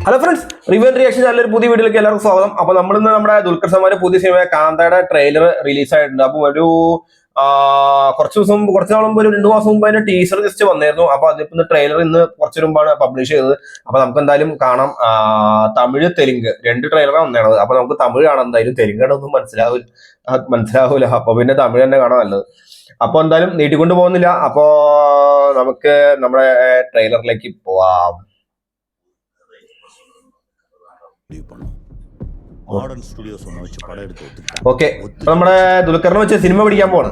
Hello friends, review and reaction ചാനലിൽ പുതിയ വീഡിയോയിലേക്ക് എല്ലാവർക്കും സ്വാഗതം. അപ്പൊ നമ്മളിന്ന് നമ്മുടെ ദുൽഖർ സൽമാന്റെ പുതിയ സിനിമ കാന്തയുടെ ട്രെയിലർ റിലീസ് ആയിട്ടുണ്ട്. അപ്പൊ ഒരു കുറച്ച് നാൾ മുമ്പ് ഒരു 2 മാസം മുമ്പ് അതിന്റെ ടീസർ ജസ്റ്റ് വന്നായിരുന്നു. അപ്പൊ അതിപ്പോ ട്രെയിലർ ഇന്ന് കുറച്ചു മുമ്പാണ് പബ്ലിഷ് ചെയ്തത്. അപ്പൊ നമുക്ക് എന്തായാലും കാണാം. തമിഴ് തെലുങ്ക് 2 ട്രെയിലറാണ് വന്നേണത്. അപ്പൊ നമുക്ക് തമിഴ് കാണാം. എന്തായാലും തെലുങ്കാണൊന്നും മനസ്സിലാവൂല. അപ്പൊ പിന്നെ തമിഴ് തന്നെ കാണാൻ നല്ലത്. അപ്പൊ എന്തായാലും നീട്ടിക്കൊണ്ട് പോകുന്നില്ല. അപ്പോ നമുക്ക് നമ്മുടെ ട്രെയിലറിലേക്ക് പോവാം. ഓക്കെ, നമ്മുടെ ദുൽഖറിനെ വെച്ച് സിനിമ പിടിക്കാൻ പോവാണ്.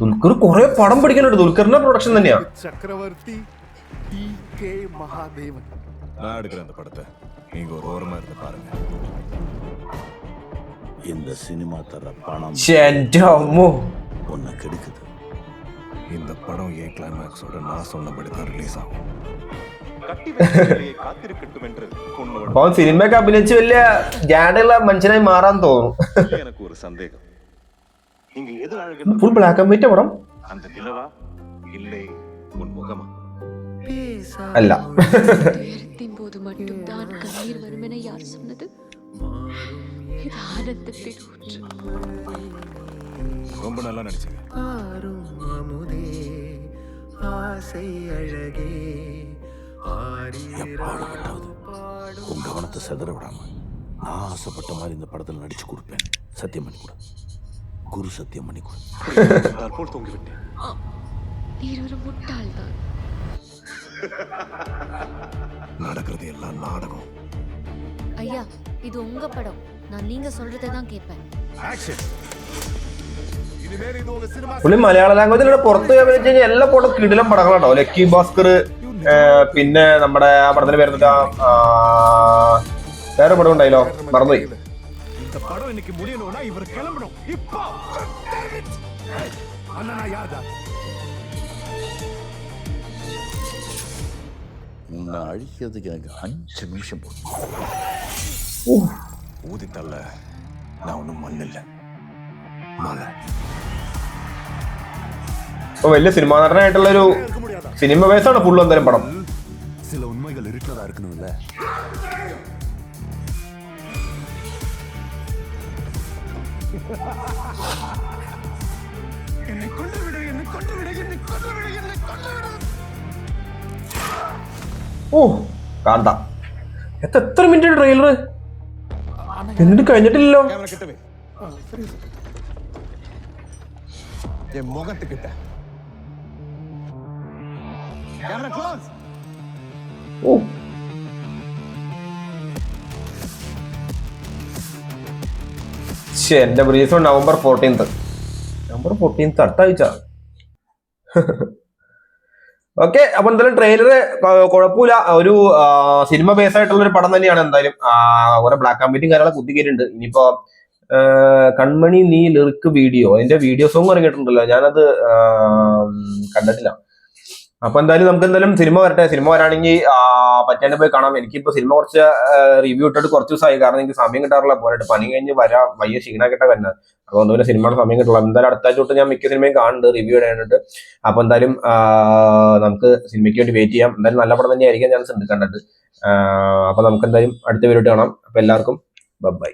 ദുൽഖർ കുറെ പടം പിടിക്കുന്നുണ്ട്. ദുൽഖറിന്റെ പ്രൊഡക്ഷൻ തന്നെയാ. ചക്രവർത്തി മഹാദേവൻ പടത്തെ இந்த சினிமா தர பணம் ஒன்ன கெடுக்குது. இந்த படம் ஏன் கிளைமேக்ஸோட நான் சொன்னபடி தான் ரிலீஸ் ஆகும். അപ്പോൾ സിനിമയൊക്കെ അഭിനയിച്ച് വലിയ ജാഡുള്ള മനുഷ്യനായി മാറാൻ തോന്നും. எனக்கு ஒரு சந்தேகம். நீங்க எது ഫുൾ ബ്ലാക്ക് ആൻഡ് വൈറ്റ് പടം அந்த நிலவா இல்லை உன் முகமா? അല്ല. போது மட்டும் தான் கண்ணீர் வரும் என யார் சொன்னது? இது ஆனந்தத்தின் ஊற்று. ரொம்ப நல்லா நடிச்சீங்க. உன் கவனத்தை செதற விடாம நான் ஆசைப்பட்ட மாதிரி இந்த படத்தில் நடிச்சு கொடுப்பேன். சத்தியம் பண்ணி கொடு. குரு சத்தியம் பண்ணி கொடு. போல் தூங்கி விட்டேன். நீர் ஒரு முட்டாள் தான். நடக்கிறது எல்லாம் நாடகம். ஐயா, இது உங்க படம். நான் நீங்க சொல்றதை தான் கேட்பேன். പുള്ളി മലയാള ലാംഗ്വേജിലൂടെ പുറത്ത് അഭിനയിച്ചു കഴിഞ്ഞാൽ എല്ലാ പടം കിടിലം പടങ്ങളാണോ. ലക്കി ഭാസ്കർ, പിന്നെ നമ്മുടെ ആ പടത്തിന്റെ പേരെന്താ, വേറെ പടം ഉണ്ടായില്ലോ, മറന്നുപോയി. உன்னை அழிக்கிறதுக்கு எனக்கு 5 நிமிஷம் போதும். ஊதித்தல்ல, நான் ஒன்றும் மண்ணில்லை, மலை. ഇപ്പൊ വലിയ സിനിമാ നടനായിട്ടുള്ള ഒരു സിനിമ ബേസാണ് ഫുള്ള് എന്തായാലും പടം. சில உண்மைகள் இருட்டதா இருக்கணும்ல. என்னை கொண்டு விடு, என்னை கொண்டு விடு, என்னை கொண்டு விடு, என்னை கொண்டு விடு. ഓ കാന്ത എത്ര മിനിറ്റ് ട്രെയിലർ എന്നിട്ട് കഴിഞ്ഞിട്ടില്ലല്ലോ. என் முகத்துக்கிட்ட ഓ എന്റെ റിലീസ് നവംബർ 14th അടുത്ത ആഴ്ച. ഓക്കെ, അപ്പൊ എന്തായാലും ട്രെയിലർ കുഴപ്പമില്ല. ഒരു സിനിമ ബേസ് ആയിട്ടുള്ള ഒരു പടം തന്നെയാണ്. എന്തായാലും കുറെ ബ്ലാക്ക് ആൻഡ് വൈറ്റും കാര്യങ്ങളൊക്കെ കുത്തിക്കേറ്റിട്ടുണ്ട്. ഇനിയിപ്പോ കൺമണി നീ ലിറിക്ക് വീഡിയോ, അതിന്റെ വീഡിയോ സോങ് ഇറങ്ങിയിട്ടുണ്ടല്ലോ, ഞാനത് കണ്ടിട്ടില്ല. അപ്പൊ എന്തായാലും നമുക്ക് എന്തായാലും സിനിമ വരട്ടെ. സിനിമ വരാണെങ്കിൽ പറ്റാണ്ട് പോയി കാണാം. എനിക്കിപ്പോ സിനിമ കുറച്ച് റിവ്യൂ ഇട്ടിട്ട് കുറച്ച് ദിവസമായി. കാരണം എനിക്ക് സമയം കിട്ടാറില്ല. പോയിട്ട് പണി കഴിഞ്ഞ് വയ്യ ക്ഷീണാക്കിട്ട വരുന്നത്. അതുകൊണ്ട് പിന്നെ സിനിമയുടെ സമയം കിട്ടുള്ളൂ. എന്തായാലും അടുത്ത ആഴ്ച തൊട്ട് ഞാൻ മിക്ക സിനിമയും കാണുന്നുണ്ട്, റിവ്യൂ ഇടാനായിട്ട്. അപ്പൊ എന്തായാലും നമുക്ക് സിനിമയ്ക്ക് വേണ്ടി വെയിറ്റ് ചെയ്യാം. എന്തായാലും നല്ല പടം തന്നെ ആയിരിക്കാൻ ചാൻസ് ഉണ്ട് കണ്ടിട്ട്. അപ്പൊ നമുക്ക് എന്തായാലും അടുത്ത വീഡിയോ കാണാം. അപ്പൊ എല്ലാവർക്കും ബൈ.